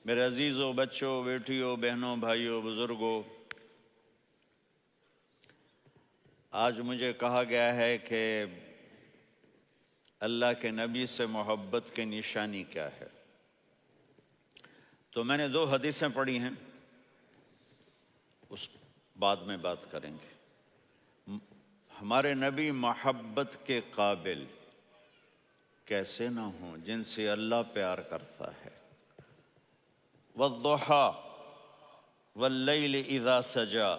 میرے عزیزوں، بچوں، بیٹیوں، بہنوں، بھائیوں، بزرگوں، آج مجھے کہا گیا ہے کہ اللہ کے نبی سے محبت کی نشانی کیا ہے۔ تو میں نے 2 حدیثیں پڑھی ہیں، اس بعد میں بات کریں گے۔ ہمارے نبی محبت کے قابل کیسے نہ ہوں جن سے اللہ پیار کرتا ہے۔ والضحى واللیل اذا سجا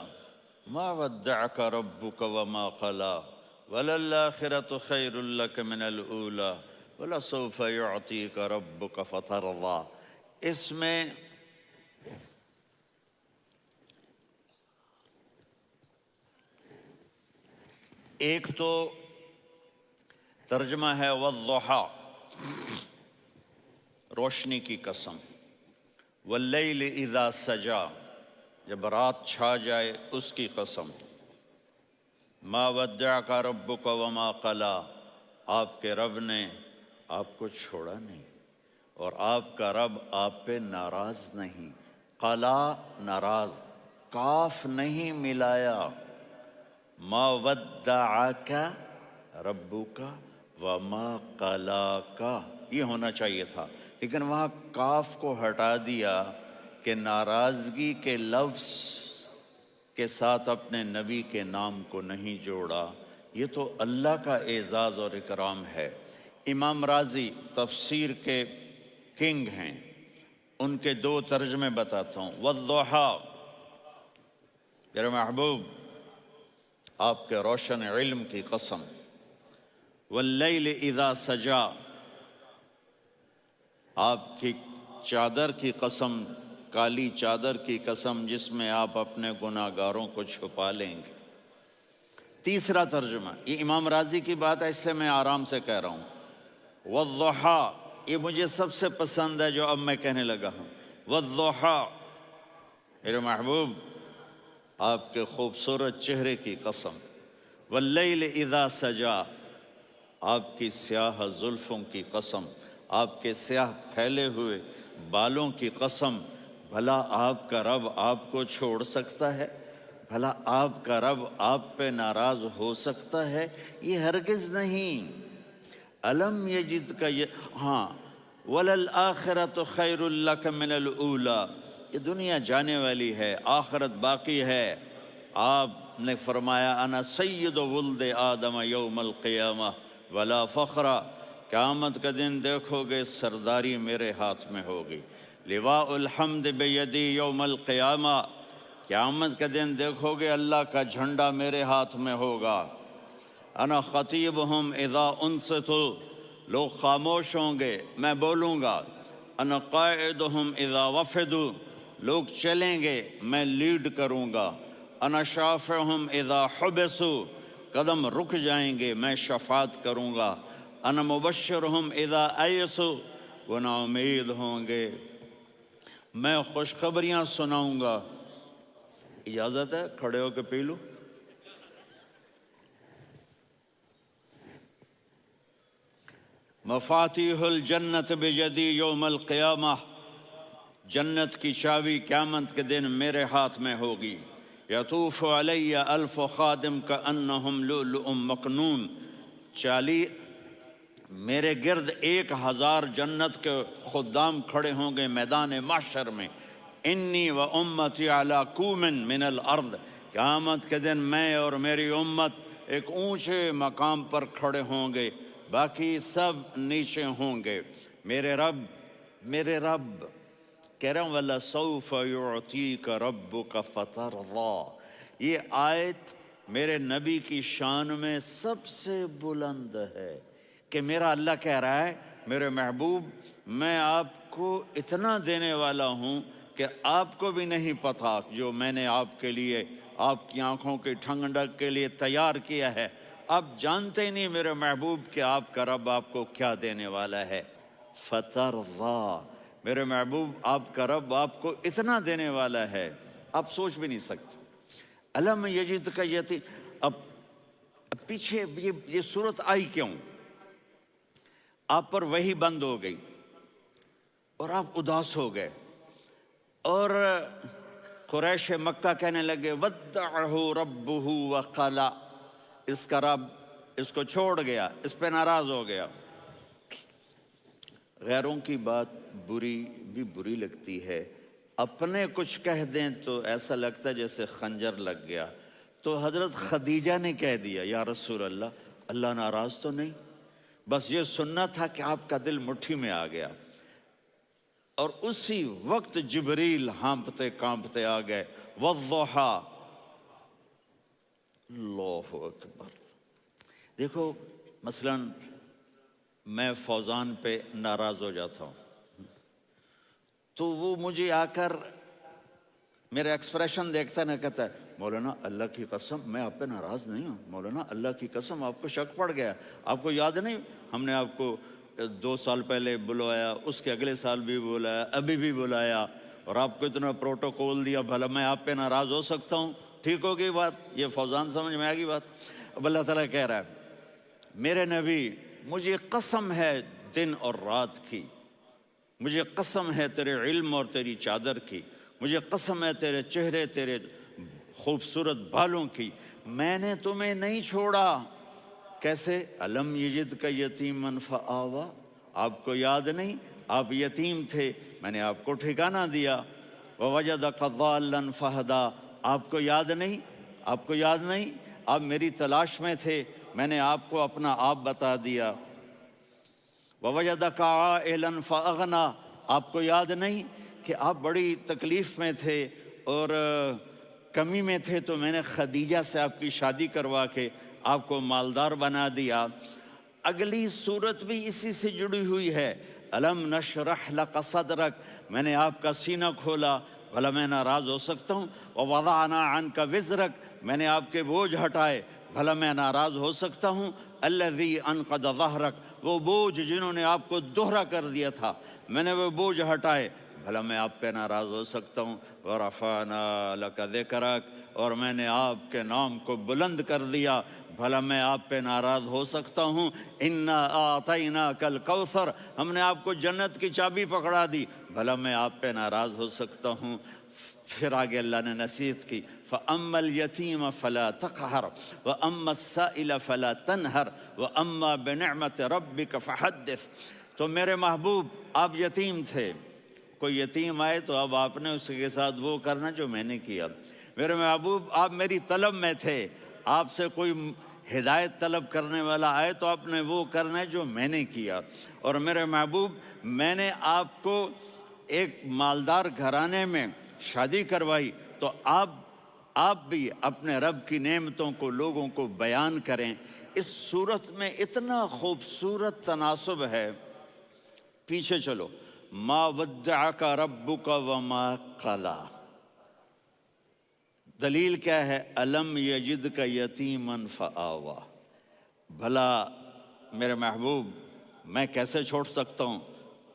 ما ودعك ربك وما قلى وللآخرة خیر لك من الأولى ولسوف يعطيك ربك فترضى۔ اس میں ایک تو ترجمہ ہے والضحى، روشنی کی قسم، واللیل اذا سجا، جب رات چھا جائے اس کی قسم، ما ودعک ربک وما قلی، آپ کے رب نے آپ کو چھوڑا نہیں اور آپ کا رب آپ پہ ناراض نہیں۔ قلا ناراض، کاف نہیں ملایا۔ ما ودعک ربک وما قلاک، یہ ہونا چاہیے تھا، لیکن وہاں کاف کو ہٹا دیا کہ ناراضگی کے لفظ کے ساتھ اپنے نبی کے نام کو نہیں جوڑا۔ یہ تو اللہ کا اعزاز اور اکرام ہے۔ امام رازی تفسیر کے کنگ ہیں، ان کے 2 ترجمے بتاتا ہوں۔ والضحیٰ، میرے محبوب آپ کے روشن علم کی قسم، واللیل اذا سجا، آپ کی چادر کی قسم، کالی چادر کی قسم جس میں آپ اپنے گناہگاروں کو چھپا لیں گے۔ تیسرا ترجمہ، یہ امام راضی کی بات ہے اس لیے میں آرام سے کہہ رہا ہوں۔ والضحیٰ، یہ مجھے سب سے پسند ہے جو اب میں کہنے لگا ہوں۔ والضحیٰ، میرے محبوب آپ کے خوبصورت چہرے کی قسم، واللیل اذا سجا، آپ کی سیاہ زلفوں کی قسم، آپ کے سیاہ پھیلے ہوئے بالوں کی قسم۔ بھلا آپ کا رب آپ کو چھوڑ سکتا ہے؟ بھلا آپ کا رب آپ پہ ناراض ہو سکتا ہے؟ یہ ہرگز نہیں۔ الم یجد کا ہاں، وَلَلْآخِرَةُ خَيْرٌ لَكَ مِنَ الْأُولَى، یہ دنیا جانے والی ہے، آخرت باقی ہے۔ آپ نے فرمایا انا سید ولد آدم یوم القیامہ ولا فخر، قیامت کا دن دیکھو گے سرداری میرے ہاتھ میں ہوگی۔ لواء الحمد بیدی یوم القیامہ، قیامت کا دن دیکھو گے اللہ کا جھنڈا میرے ہاتھ میں ہوگا۔ انا خطیبہم اذا انصتوا، لوگ خاموش ہوں گے میں بولوں گا۔ انا قائدہم اذا وفدوا، لوگ چلیں گے میں لیڈ کروں گا۔ انا شافعہم اذا حبسوا، قدم رک جائیں گے میں شفاعت کروں گا۔ انا مبشرہم اذا ایسوا، وہ نا امید ہوں گے میں خوشخبریاں سناؤں گا۔ اجازت ہے کھڑے ہو کے پی لوں؟ مفاتیح الجنت بیدی یوم القیامہ، جنت کی چابی قیامت کے دن میرے ہاتھ میں ہوگی۔ یطوف علی الف خادم کانہم لؤلؤ مکنون، میرے گرد 1000 جنت کے خدام کھڑے ہوں گے میدان محشر میں۔ انی و امتی علی کوم من الارض، قیامت کے دن میں اور میری امت ایک اونچے مقام پر کھڑے ہوں گے، باقی سب نیچے ہوں گے۔ میرے رب کہہ رہا ہوں وَلَسَوْفَ يُعْطِيكَ رَبُّكَ فَتَرْضَىٰ، یہ آیت میرے نبی کی شان میں سب سے بلند ہے کہ میرا اللہ کہہ رہا ہے میرے محبوب میں آپ کو اتنا دینے والا ہوں کہ آپ کو بھی نہیں پتا جو میں نے آپ کے لیے، آپ کی آنکھوں کی ٹھنڈک کے لیے تیار کیا ہے۔ آپ جانتے نہیں میرے محبوب کہ آپ کا رب آپ کو کیا دینے والا ہے۔ فَتَرْضَىٰ، میرے محبوب آپ کا رب آپ کو اتنا دینے والا ہے آپ سوچ بھی نہیں سکتے۔ الم یجد کا یتی، اب پیچھے یہ صورت آئی کیوں؟ آپ پر وحی بند ہو گئی اور آپ اداس ہو گئے۔ اور قریش مکہ کہنے لگے ودعہ ربہ وقلا، اس کا رب اس کو چھوڑ گیا، اس پہ ناراض ہو گیا۔ غیروں کی بات بری بھی بری لگتی ہے، اپنے کچھ کہہ دیں تو ایسا لگتا ہے جیسے خنجر لگ گیا۔ تو حضرت خدیجہ نے کہہ دیا یا رسول اللہ، اللہ ناراض تو نہیں؟ بس یہ سننا تھا کہ آپ کا دل مٹھی میں آ گیا۔ اور اسی وقت جبریل ہانپتے کانپتے آ گئے، والضحیٰ، اللہ اکبر۔ دیکھو مثلا میں فوزان پہ ناراض ہو جاتا ہوں تو وہ مجھے آ کر میرا ایکسپریشن دیکھتا ہے نہ، کہتا ہے مولانا اللہ کی قسم میں آپ پہ ناراض نہیں ہوں، مولانا اللہ کی قسم آپ کو شک پڑ گیا، آپ کو یاد نہیں ہم نے آپ کو 2 سال پہلے بلوایا، اس کے اگلے سال بھی بلایا، ابھی بھی بلایا، اور آپ کو اتنا پروٹوکول دیا، بھلا میں آپ پہ ناراض ہو سکتا ہوں؟ ٹھیک ہوگی بات؟ یہ فوزان سمجھ میں آ گئی بات؟ اب اللہ تعالیٰ کہہ رہا ہے میرے نبی مجھے قسم ہے دن اور رات کی، مجھے قسم ہے تیرے علم اور تیری چادر کی، مجھے قسم ہے تیرے چہرے، تیرے خوبصورت بالوں کی، میں نے تمہیں نہیں چھوڑا۔ کیسے؟ الم یجد کا یتیمن فآوا، آپ کو یاد نہیں آپ یتیم تھے، میں نے آپ کو ٹھکانہ دیا۔ ووجدک ضالا فہدا، آپ کو یاد نہیں، آپ کو یاد نہیں آپ میری تلاش میں تھے، میں نے آپ کو اپنا آپ بتا دیا۔ ووجدک عائلا فاغنا، آپ کو یاد نہیں کہ آپ بڑی تکلیف میں تھے اور کمی میں تھے، تو میں نے خدیجہ سے آپ کی شادی کروا کے آپ کو مالدار بنا دیا۔ اگلی صورت بھی اسی سے جڑی ہوئی ہے، الم نشرح لک صدرک، میں نے آپ کا سینہ کھولا، بھلا میں ناراض ہو سکتا ہوں؟ ووضعنا عنک وزرک، میں نے آپ کے بوجھ ہٹائے، بھلا میں ناراض ہو سکتا ہوں؟ الذی انقض ظہرک، وہ بوجھ جنہوں نے آپ کو دوہرا کر دیا تھا، میں نے وہ بوجھ ہٹائے، بھلا میں آپ پہ ناراض ہو سکتا ہوں؟ ورفعنا لک ذکرک، اور میں نے آپ کے نام کو بلند کر دیا، بھلا میں آپ پہ ناراض ہو سکتا ہوں؟ انا اعطیناک الکوثر، ہم نے آپ کو جنت کی چابی پکڑا دی، بھلا میں آپ پہ ناراض ہو سکتا ہوں؟ پھر آگے اللہ نے نصیحت کی، فَأَمَّا الْيَتِيمَ فَلَا تَقْهَرْ وَأَمَّا السَّائِلَ فَلَا تَنْهَرْ وَأَمَّا بِنِعْمَةِ رَبِّكَ فَحَدِّثْ۔ تو میرے محبوب آپ یتیم تھے، کوئی یتیم آئے تو اب آپ نے اس کے ساتھ وہ کرنا جو میں نے کیا۔ میرے محبوب آپ میری طلب میں تھے، آپ سے کوئی ہدایت طلب کرنے والا آئے تو آپ نے وہ کرنا ہے جو میں نے کیا۔ اور میرے محبوب میں نے آپ کو ایک مالدار گھرانے میں شادی کروائی، تو آپ بھی اپنے رب کی نعمتوں کو لوگوں کو بیان کریں۔ اس صورت میں اتنا خوبصورت تناسب ہے، پیچھے چلو، ما ودعک ربک وما قلی، دلیل کیا ہے؟ الم یجدک یتیما فآوا، بھلا میرے محبوب میں کیسے چھوڑ سکتا ہوں؟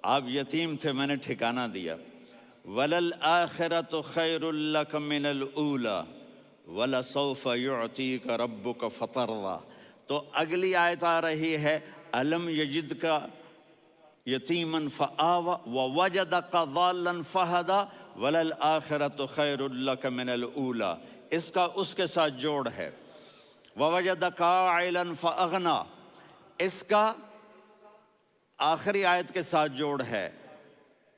آپ یتیم تھے، میں نے ٹھکانہ دیا۔ وَلَلْآخِرَةُ خَيْرٌ لَكَ مِنَ الْأُولَى وَلَسَوْفَ يُعْطِيكَ رَبُّكَ فَتَرْضَىٰ۔ تو اگلی آیت آ رہی ہے، الم یجدک یتیما فآوا ووجدک ضالا فہدا وَلَلْآخِرَةُ خَيْرٌ لَكَ مِنَ الْأُولَى، اس کا اس کے ساتھ جوڑ ہے۔ وَوَجَدَكَ عَائِلًا فَأَغْنَىٰ، اس کا آخری آیت کے ساتھ جوڑ ہے،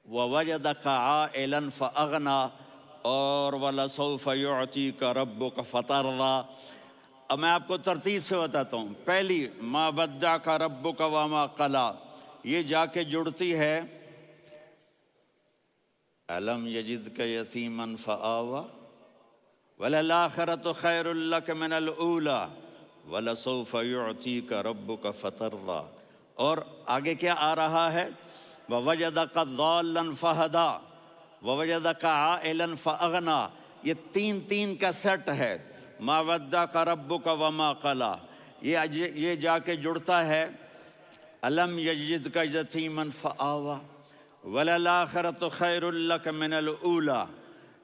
وَوَجَدَكَ عَائِلًا فَأَغْنَىٰ اور وَلَسَوْفَ يُعْطِيكَ رَبُّكَ فَتَرْضَىٰ۔ اب میں آپ کو ترتیب سے بتاتا ہوں۔ پہلی مَا وَدَّعَكَ رَبُّكَ وَمَا قَلَىٰ، یہ جا کے جڑتی ہے أَلَمْ يَجِدْكَ يَتِيمًا فَآوَىٰ وَلَلْآخِرَةُ خَيْرٌ لَكَ مِنَ الْأُولَىٰ وَلَسَوْفَ يُعْطِيكَ رَبُّكَ فَتَرْضَىٰ۔ اور آگے کیا آ رہا ہے؟ وَوَجَدَكَ ضَالًّا فَهَدَىٰ وَوَجَدَكَ عَائِلًا فَأَغْنَىٰ، یہ تین کا سیٹ ہے۔ مَا وَدَّعَكَ رَبُّكَ وَمَا قَلَىٰ، یہ جا کے جڑتا ہے أَلَمْ يَجِدْكَ يَتِيمًا فَآوَىٰ وَلَلْآخِرَةُ خَيْرٌ لَكَ مِنَ الْأُولَىٰ،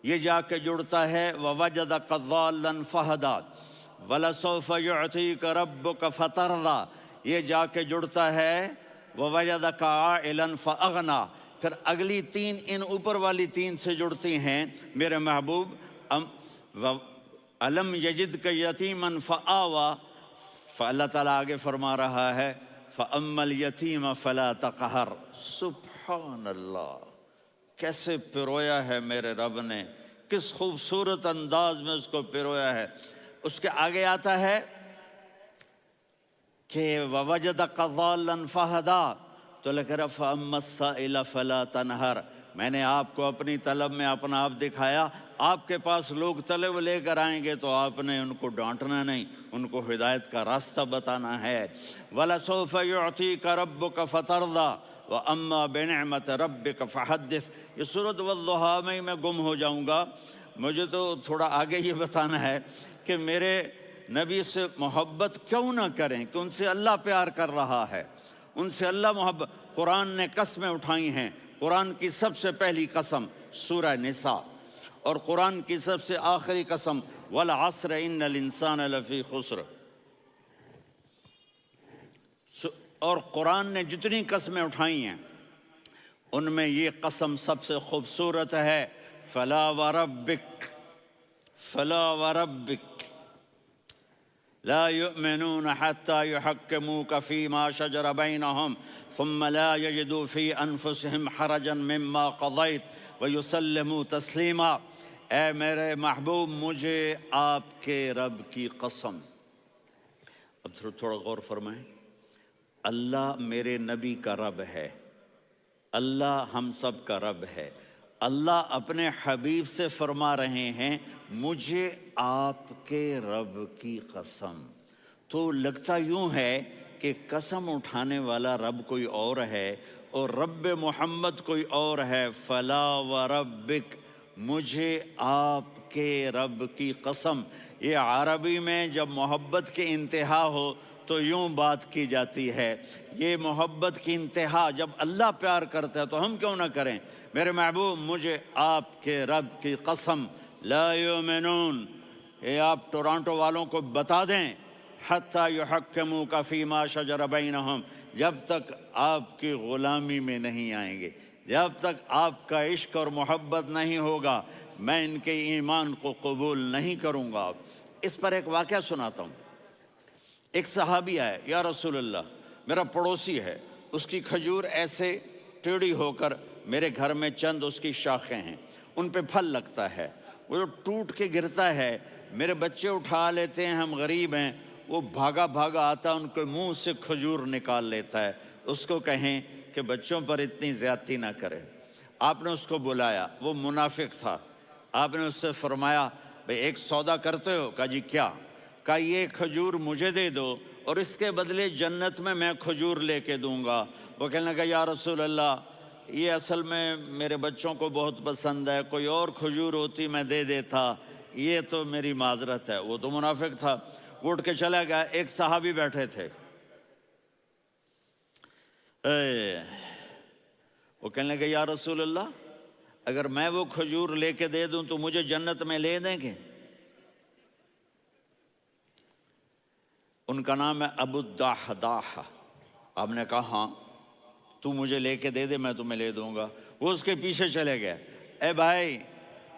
یہ جا کے جڑتا ہے وَوَجَدَكَ ضَالًّا فَهَدَىٰ وَلَسَوْفَ يُعْطِيكَ رَبُّكَ فَتَرْضَىٰ، یہ جا کے جڑتا ہے وَوَجَدَكَ عَائِلًا فَأَغْنَىٰ، پھر اگلی تین ان اوپر والی تین سے جڑتی ہیں. میرے محبوب علم یجد کا یتیمن فآوا، اللہ تعالیٰ آگے فرما رہا ہے فَأَمَّا الْيَتِيمَ فَلَا تَقْهَرْ. سبحان اللہ، کیسے پرویا ہے میرے رب نے، کس خوبصورت انداز میں اس کو پرویا ہے. اس کے آگے آتا ہے کہ وَوَجَدَكَ ضَالًّا فَهَدَىٰ، تو لکھ رہا فَأَمَّا السَّائِلَ فَلَا تَنْهَرْ. میں نے آپ کو اپنی طلب میں اپنا آپ دکھایا. آپ کے پاس لوگ طلب لے کر آئیں گے تو آپ نے ان کو ڈانٹنا نہیں، ان کو ہدایت کا راستہ بتانا ہے. وَلَسَوْفَ يُعْطِيكَ رَبُّكَ فَتَرْضَىٰ وَأَمَّا بِنِعْمَةِ رَبِّكَ فَحَدِّثْ. یہ سورۃ والضحیٰ میں گم ہو جاؤں گا. مجھے تو تھوڑا آگے یہ بتانا ہے کہ میرے نبی سے محبت کیوں نہ کریں، کہ ان سے اللہ پیار کر رہا ہے، ان سے اللہ محبت. قرآن نے قسمیں اٹھائی ہیں. قرآن کی سب سے پہلی قسم سورہ نساء، اور قرآن کی سب سے آخری قسم والعصر ان الانسان لفی خسر. اور قرآن نے جتنی قسمیں اٹھائی ہیں ان میں یہ قسم سب سے خوبصورت ہے. فلا وربک، فلا وربک لا يؤمنون حتى يحكموك فيما شجر بينهم ثم لا يجدوا في أنفسهم حرجا مما قضيت ويسلموا تسلیما. اے میرے محبوب، مجھے آپ کے رب کی قسم. اب تھوڑا غور فرمائیں. اللہ میرے نبی کا رب ہے، اللہ ہم سب کا رب ہے. اللہ اپنے حبیب سے فرما رہے ہیں مجھے آپ کے رب کی قسم. تو لگتا یوں ہے کہ قسم اٹھانے والا رب کوئی اور ہے اور رب محمد کوئی اور ہے. فلا وربک، مجھے آپ کے رب کی قسم. یہ عربی میں جب محبت کی انتہا ہو تو یوں بات کی جاتی ہے. یہ محبت کی انتہا جب اللہ پیار کرتا ہے تو ہم کیوں نہ کریں. میرے محبوب، مجھے آپ کے رب کی قسم لا یؤمنون، یہ آپ ٹورانٹو والوں کو بتا دیں، حتی یحکموک فیما شجر بینہم، جب تک آپ کی غلامی میں نہیں آئیں گے، جب تک آپ کا عشق اور محبت نہیں ہوگا، میں ان کے ایمان کو قبول نہیں کروں گا. اس پر ایک واقعہ سناتا ہوں. ایک صحابی آئے، یا رسول اللہ، میرا پڑوسی ہے، اس کی کھجور ایسے ٹیڑھی ہو کر میرے گھر میں چند اس کی شاخیں ہیں، ان پہ پھل لگتا ہے، وہ جو ٹوٹ کے گرتا ہے میرے بچے اٹھا لیتے ہیں، ہم غریب ہیں، وہ بھاگا بھاگا آتا ان کے منہ سے کھجور نکال لیتا ہے. اس کو کہیں کہ بچوں پر اتنی زیادتی نہ کرے. آپ نے اس کو بلایا، وہ منافق تھا. آپ نے اس سے فرمایا بھئی ایک سودا کرتے ہو؟ کہا جی کیا؟ کہا یہ کھجور مجھے دے دو اور اس کے بدلے جنت میں کھجور لے کے دوں گا. وہ کہنے لگا یا رسول اللہ، یہ اصل میں میرے بچوں کو بہت پسند ہے، کوئی اور کھجور ہوتی میں دے دیتا، یہ تو میری معذرت ہے. وہ تو منافق تھا، وہ اٹھ کے چلا گیا. ایک صحابی بیٹھے تھے، وہ کہنے لگے یا رسول اللہ، اگر میں وہ کھجور لے کے دے دوں تو مجھے جنت میں لے دیں گے؟ ان کا نام ہے ابو الدحداح. آپ نے کہا ہاں، تو مجھے لے کے دے دے، میں تمہیں لے دوں گا. وہ اس کے پیچھے چلے گئے. اے بھائی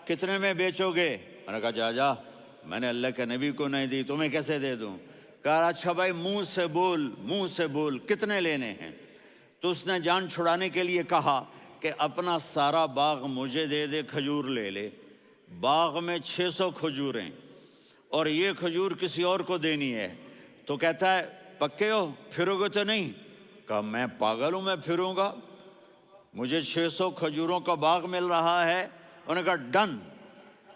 کتنے میں بیچو گے؟ میں نے کہا جا جا، میں نے اللہ کے نبی کو نہیں دی، تمہیں کیسے دے دوں؟ کہا اچھا بھائی منہ سے بول، منہ سے بول، کتنے لینے ہیں؟ تو اس نے جان چھڑانے کے لیے کہا کہ اپنا سارا باغ مجھے دے دے، کھجور لے لے. باغ میں 600 کھجوریں اور یہ کھجور کسی اور کو دینی ہے. تو کہتا ہے پکے ہو، پھرو گے تو نہیں؟ کہا میں پاگل ہوں، میں پھروں گا؟ مجھے 600 کھجوروں کا باغ مل رہا ہے. انہوں نے کہا ڈن،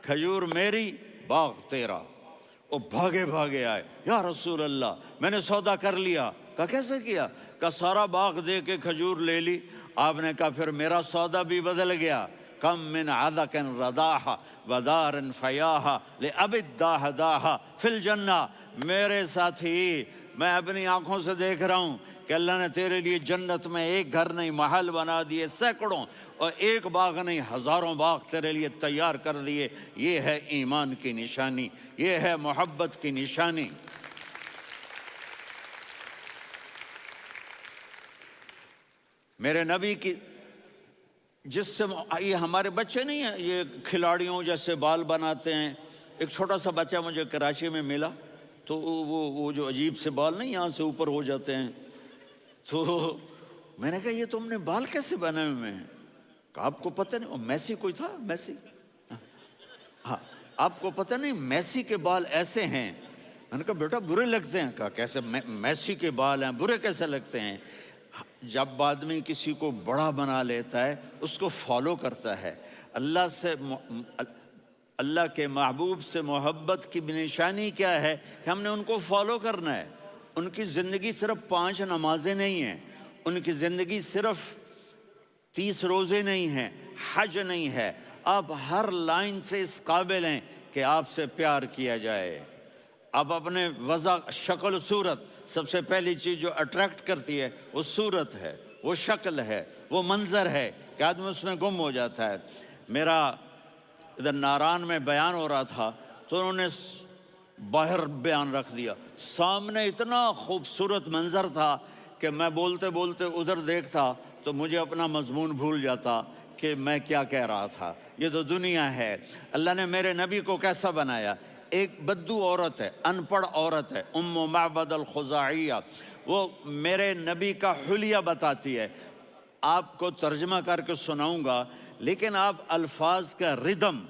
کھجور میری، باغ تیرا. وہ بھاگے بھاگے آئے، یا رسول اللہ میں نے سودا کر لیا. کہا کیسے کیا؟ کہا سارا باغ دے کے کھجور لے لی. آپ نے کہا پھر میرا سودا بھی بدل گیا. کم من عدق رداح ودار فیاح لأب الدحداح فی الجنہ. میرے ساتھی، میں اپنی آنکھوں سے دیکھ رہا ہوں کہ اللہ نے تیرے لیے جنت میں ایک گھر نہیں محل بنا دیے سینکڑوں، اور ایک باغ نہیں ہزاروں باغ تیرے لیے تیار کر دیے. یہ ہے ایمان کی نشانی، یہ ہے محبت کی نشانی. میرے نبی کی جس سے یہ ہمارے بچے نہیں ہیں، یہ کھلاڑیوں جیسے بال بناتے ہیں. ایک چھوٹا سا بچہ مجھے کراچی میں ملا، تو وہ جو عجیب سے بال نہیں یہاں سے اوپر ہو جاتے ہیں، تو میں نے کہا یہ تم نے بال کیسے بنائے ہوئے ہیں؟ کہا آپ کو پتہ نہیں، میسی کوئی تھا، میسی، ہاں آپ کو پتہ نہیں میسی کے بال ایسے ہیں؟ میں نے کہا بیٹا برے لگتے ہیں. کہا کیسے؟ میسی کے بال ہیں برے کیسے لگتے ہیں؟ جب آدمی کسی کو بڑا بنا لیتا ہے اس کو فالو کرتا ہے. اللہ کے محبوب سے محبت کی نشانی کیا ہے کہ ہم نے ان کو فالو کرنا ہے. ان کی زندگی صرف 5 نمازیں نہیں ہیں، ان کی زندگی صرف 30 روزے نہیں ہیں، حج نہیں ہے. آپ ہر لائن سے اس قابل ہیں کہ آپ سے پیار کیا جائے. آپ اپنے وضع، شکل و صورت، سب سے پہلی چیز جو اٹریکٹ کرتی ہے وہ صورت ہے، وہ شکل ہے، وہ منظر ہے کہ آدمی اس میں گم ہو جاتا ہے. میرا ادھر ناران میں بیان ہو رہا تھا تو انہوں نے باہر بیان رکھ دیا، سامنے اتنا خوبصورت منظر تھا کہ میں بولتے بولتے ادھر دیکھتا تو مجھے اپنا مضمون بھول جاتا کہ میں کیا کہہ رہا تھا. یہ تو دنیا ہے. اللہ نے میرے نبی کو کیسا بنایا؟ ایک بدو عورت ہے، ان پڑھ عورت ہے، ام معبد الخزاعیہ، وہ میرے نبی کا حلیہ بتاتی ہے. آپ کو ترجمہ کر کے سناؤں گا، لیکن آپ الفاظ کا ردم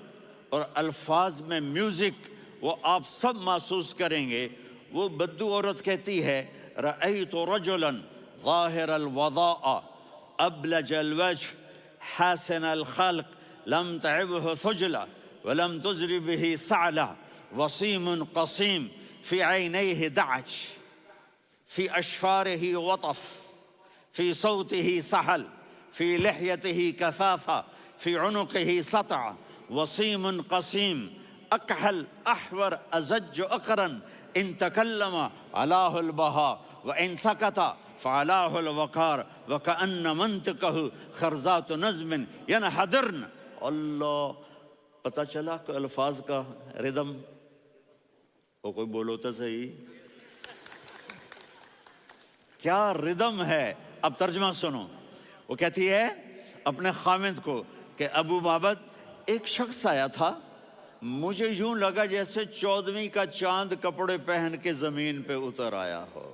اور الفاظ میں میوزک وہ آپ سب محسوس کریں گے. وہ بدو عورت کہتی ہے رأیت رجلا ظاہر الوضاء ابلج الوجه حاسن الخلق لم تعبه ثجلة ولم تزر به سعلة وصيم قصيم في عينيه دعج في أشفاره وطف في صوته سحل في لحيته كثافة في عنقه سطع وصيم قصيم أكحل أحور أزج أقرن إن تكلم علاه البهاء وإن سكت فعلاه الوقار وكأن منطقه خرزات نظم ينحدرن. اللہ، پتہ چلا کہ الفاظ کا ردم. وہ کوئی بولو تو صحیح، کیا ردم ہے. اب ترجمہ سنو. وہ کہتی ہے اپنے خامد کو کہ ابو معبد، ایک شخص آیا تھا، مجھے یوں لگا جیسے 14ویں کا چاند کپڑے پہن کے زمین پہ اتر آیا ہو.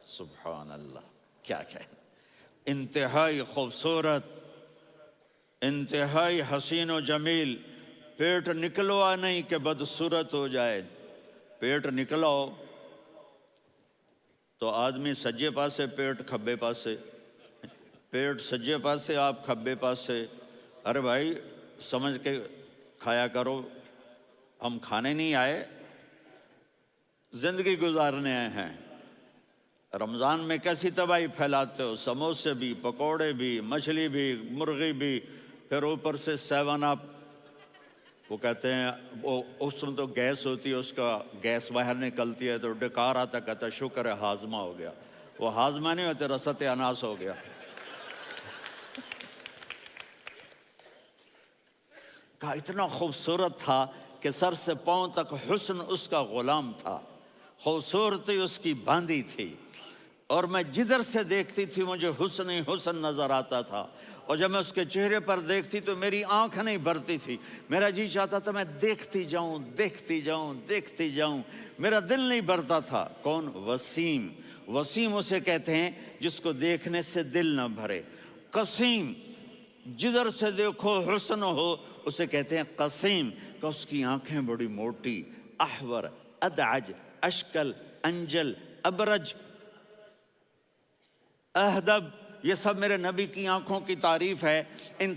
سبحان اللہ، کیا کہے. انتہائی خوبصورت، انتہائی حسین و جمیل. پیٹ نکلوا نہیں کہ بدصورت ہو جائے. پیٹ نکلاؤ تو آدمی سجے پاسے پیٹ کھبے پاسے، پیٹ سجے پاسے آپ کھبے پاسے. ارے بھائی سمجھ کے کھایا کرو. ہم کھانے نہیں آئے، زندگی گزارنے آئے ہیں. رمضان میں کیسی تباہی پھیلاتے ہو، سموسے بھی، پکوڑے بھی، مچھلی بھی، مرغی بھی، پھر اوپر سے 7 اپ. وہ کہتے ہیں وہ اس میں تو گیس ہوتی ہے، اس کا گیس باہر نکلتی ہے تو ڈکار آتا، کہتا شکر ہے ہاضمہ ہو گیا. وہ ہاضمہ نہیں ہوتے، رسط اناس ہو گیا. کہا اتنا خوبصورت تھا کہ سر سے پاؤں تک حسن اس کا غلام تھا، خوبصورتی اس کی باندھی تھی، اور میں جدھر سے دیکھتی تھی مجھے حسن ہی حسن نظر آتا تھا. اور جب میں اس کے چہرے پر دیکھتی تو میری آنکھ نہیں بھرتی تھی، میرا جی چاہتا تھا میں دیکھتی جاؤں دیکھتی جاؤں دیکھتی جاؤں، میرا دل نہیں بھرتا تھا. کون؟ وسیم. وسیم اسے کہتے ہیں جس کو دیکھنے سے دل نہ بھرے. قسیم، جدھر سے دیکھو حسن ہو، اسے کہتے ہیں قسیم، کہ اس کی آنکھیں بڑی موٹی. احور، ادعج، اشکل، انجل، ابرج، اہدب، یہ سب میرے نبی کی آنکھوں کی تعریف ہے. ان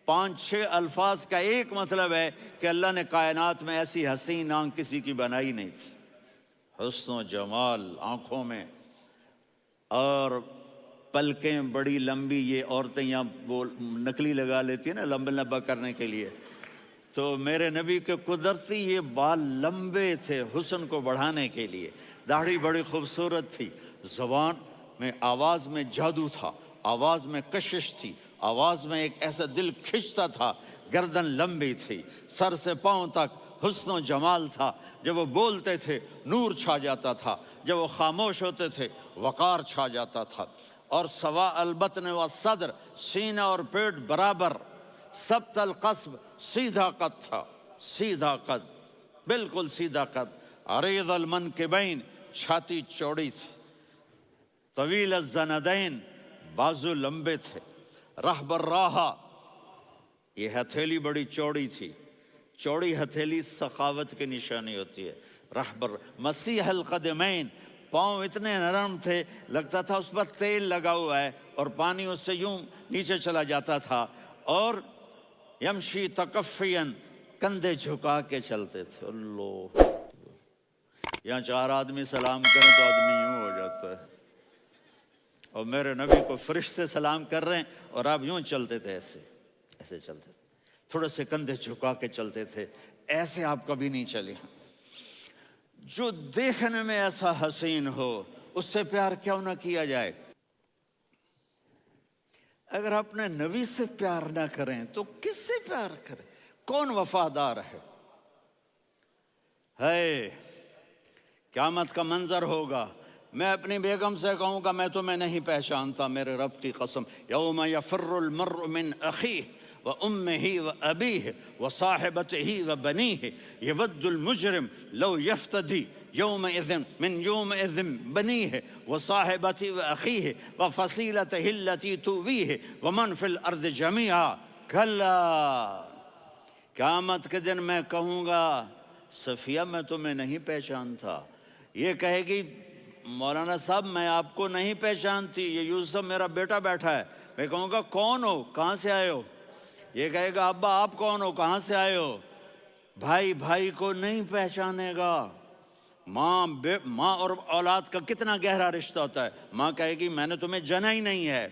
5-6 الفاظ کا ایک مطلب ہے کہ اللہ نے کائنات میں ایسی حسین آنکھ کسی کی بنائی نہیں تھی. حسن و جمال آنکھوں میں، اور پلکیں بڑی لمبی. یہ عورتیں یہاں نکلی لگا لیتی ہیں نا لمبا لمبا کرنے کے لیے، تو میرے نبی کے قدرتی یہ بال لمبے تھے حسن کو بڑھانے کے لیے. داڑھی بڑی خوبصورت تھی. زبان میں، آواز میں جادو تھا، آواز میں کشش تھی، آواز میں ایک ایسا دل کھنچتا تھا. گردن لمبی تھی، سر سے پاؤں تک حسن و جمال تھا. جب وہ بولتے تھے نور چھا جاتا تھا، جب وہ خاموش ہوتے تھے وقار چھا جاتا تھا. اور سوا البطن و صدر، سینہ اور پیٹ برابر، سبت القصب، سیدھا قد تھا، سیدھا قد، بالکل سیدھا قد، عریض المنکبین، چھاتی چوڑی تھی، طویل الزندین، بازو لمبے تھے، رحب الراحہ، یہ ہتھیلی بڑی چوڑی تھی، چوڑی ہتھیلی سخاوت کی نشانی ہوتی ہے، رحب مسیح القدمین، پاؤں اتنے نرم تھے لگتا تھا اس پر تیل لگا ہوا ہے اور پانی اس سے یوں نیچے چلا جاتا تھا، اور یمشی تکفین، کندھے جھکا کے چلتے تھے۔ اللہ، یہاں 4 آدمی سلام کریں تو آدمی یوں ہو جاتا ہے، اور میرے نبی کو فرشتے سلام کر رہے ہیں اور آپ یوں چلتے تھے، ایسے ایسے چلتے تھے، تھوڑے سے کندھے جھکا کے چلتے تھے، ایسے آپ کبھی نہیں چلے۔ جو دیکھنے میں ایسا حسین ہو اس سے پیار کیوں نہ کیا جائے؟ اگر اپنے نبی سے پیار نہ کریں تو کس سے پیار کریں؟ کون وفادار ہے؟ قیامت کا منظر ہوگا، میں اپنی بیگم سے کہوں گا میں تمہیں نہیں پہچانتا، میرے رب کی قسم، یوم یفر المرء من اخیہ وامہ وابیہ وصاحبتہ وبنیہ یود المجرم لو یفتدی یومئذ من یومئذ بنیہ وصاحبتہ واخیہ وفصیلتہ التی تؤویہ ومن فی الارض جمیعا کلا، قیامت کے دن میں کہوں گا صفیہ میں تمہیں نہیں پہچانتا، یہ کہے گی مولانا صاحب میں آپ کو نہیں پہچانتی، یہ یوسف میرا بیٹا بیٹھا ہے، میں کہوں گا کون ہو، کہاں سے آئے ہو؟ یہ کہے گا ابا آپ کون ہو، کہاں سے آئے ہو؟ بھائی بھائی کو نہیں پہچانے گا۔ ماں اور اولاد کا کتنا گہرا رشتہ ہوتا ہے، ماں کہے گی میں نے تمہیں جنا ہی نہیں ہے،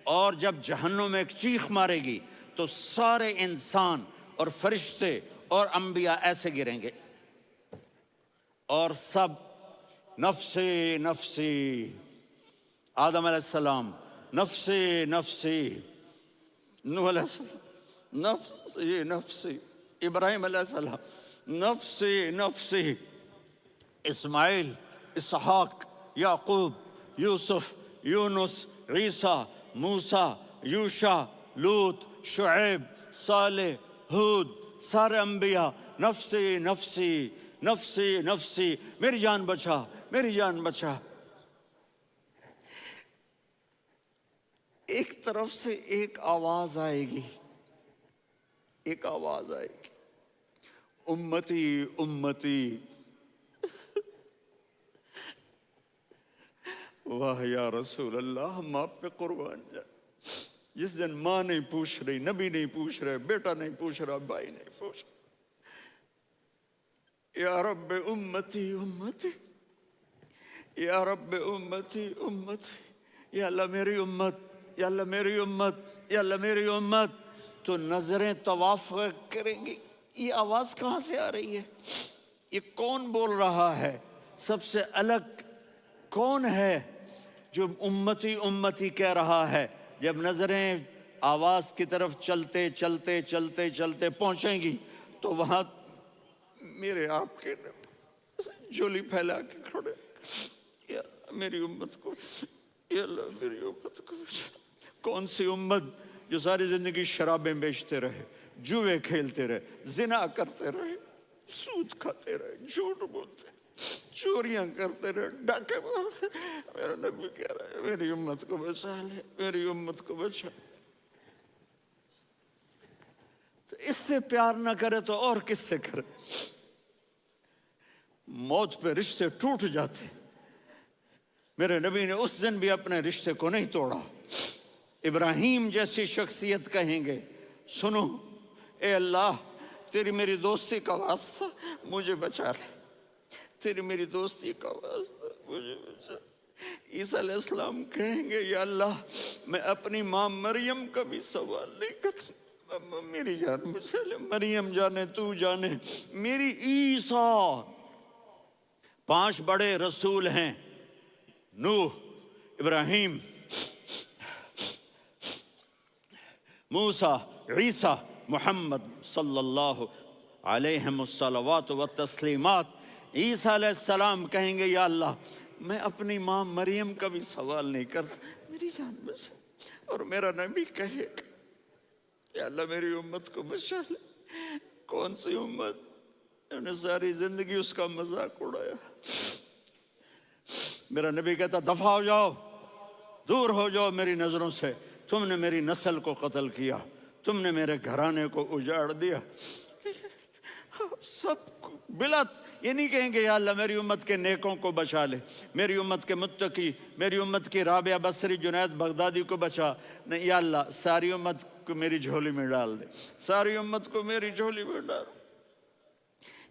اور جب جہنم میں ایک چیخ مارے گی تو سارے انسان اور فرشتے اور انبیاء ایسے گریں گے، اور سب نفسی نفسی، آدم علیہ السلام نفسی نفسی، نوح علیہ السلام نفسی نفسی، ابراہیم علیہ السلام نفسی نفسی، اسماعیل، اسحاق، یعقوب، یوسف، یونس، عیسیٰ، موسیٰ، یوشع، لوط، شعیب، صالح، ہود، سارے انبیاء نفسی نفسی نفسی نفسی، میری جان بچا، میری جان بچا۔ ایک طرف سے ایک آواز آئے گی، ایک آواز آئے گی، امتی امتی، واہ یا رسول اللہ، ہم آپ پہ قربان جائیں۔ جس دن ماں نہیں پوچھ رہی، نبی نہیں پوچھ رہے، بیٹا نہیں پوچھ رہا، بھائی نہیں پوچھ رہا، یا رب امتی امتی، یا رب امتی امتی، یا اللہ میری امت، یا اللہ میری امت، یا اللہ میری امت، تو نظریں طواف کریں گی، یہ آواز کہاں سے آ رہی ہے؟ یہ کون بول رہا ہے؟ سب سے الگ کون ہے جو امتی امتی کہہ رہا ہے؟ جب نظریں آواز کی طرف چلتے چلتے چلتے چلتے پہنچیں گی تو وہاں میرے آپ کے جولی پھیلا کے کھڑے، یا میری امت کو، یا اللہ میری امت کو۔ کون سی امت جو ساری زندگی شرابیں بیچتے رہے، جوئے کھیلتے رہے، زنا کرتے رہے، سود کھاتے رہے، جھوٹ بولتے رہے، چوریاں کرتے رہے، ڈاکے مارتے رہے؟ میرا نبی کہہ رہا ہے میری امت کو بچا لے، میری امت کو بچا۔ تو اس سے پیار نہ کرے تو اور کس سے کرے؟ موت پہ رشتے ٹوٹ جاتے، میرے نبی نے اس دن بھی اپنے رشتے کو نہیں توڑا۔ ابراہیم جیسی شخصیت کہیں گے سنو اے اللہ تیری میری دوستی کا واسطہ مجھے بچا لے، تیری میری دوستی کا واسطہ مجھے بچا۔ عیسیٰ علیہ السلام کہیں گے یا اللہ میں اپنی ماں مریم کا بھی سوال نہیں کرتا، میری جان بچا لے، مریم جانے تو جانے میری عیسیٰ۔ 5 بڑے رسول ہیں، نوح، ابراہیم، موسیٰ، عیسیٰ، محمد صلی اللہ علیہ الصلوات والتسلیمات۔ عیسیٰ علیہ السلام کہیں گے یا اللہ میں اپنی ماں مریم کا بھی سوال نہیں کرتا، میری جان بچا. اور میرا نبی کہے یا اللہ میری امت کو بچا لے. کون سی امت؟ انہوں نے ساری زندگی اس کا مذاق اڑایا. میرا نبی کہتا دفع ہو جاؤ، دور ہو جاؤ میری نظروں سے. تم نے میری نسل کو قتل کیا، تم نے میرے گھرانے کو اجاڑ دیا. سب بلا یہ نہیں کہیں گے یا اللہ میری امت کے نیکوں کو بچا لے، میری امت کے متقی، میری امت کی رابعہ بصری جنید بغدادی کو بچا. نہیں یا اللہ ساری امت کو میری جھولی میں ڈال دے، ساری امت کو میری جھولی میں ڈال.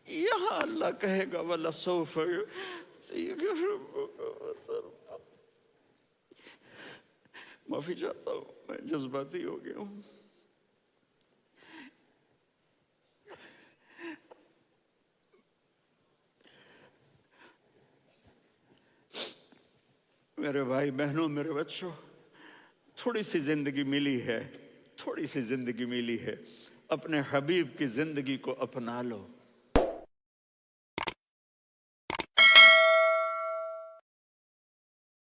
یہاں اللہ کہے گا وَلَسَوْفَ يُعْطِيكَ رَبُّكَ فَتَرْضَىٰ. معافی چاہتا ہوں، میں جذباتی ہو گیا ہوں. میرے بھائی بہنوں، میرے بچوں، تھوڑی سی زندگی ملی ہے، تھوڑی سی زندگی ملی ہے. اپنے حبیب کی زندگی کو اپنا لو.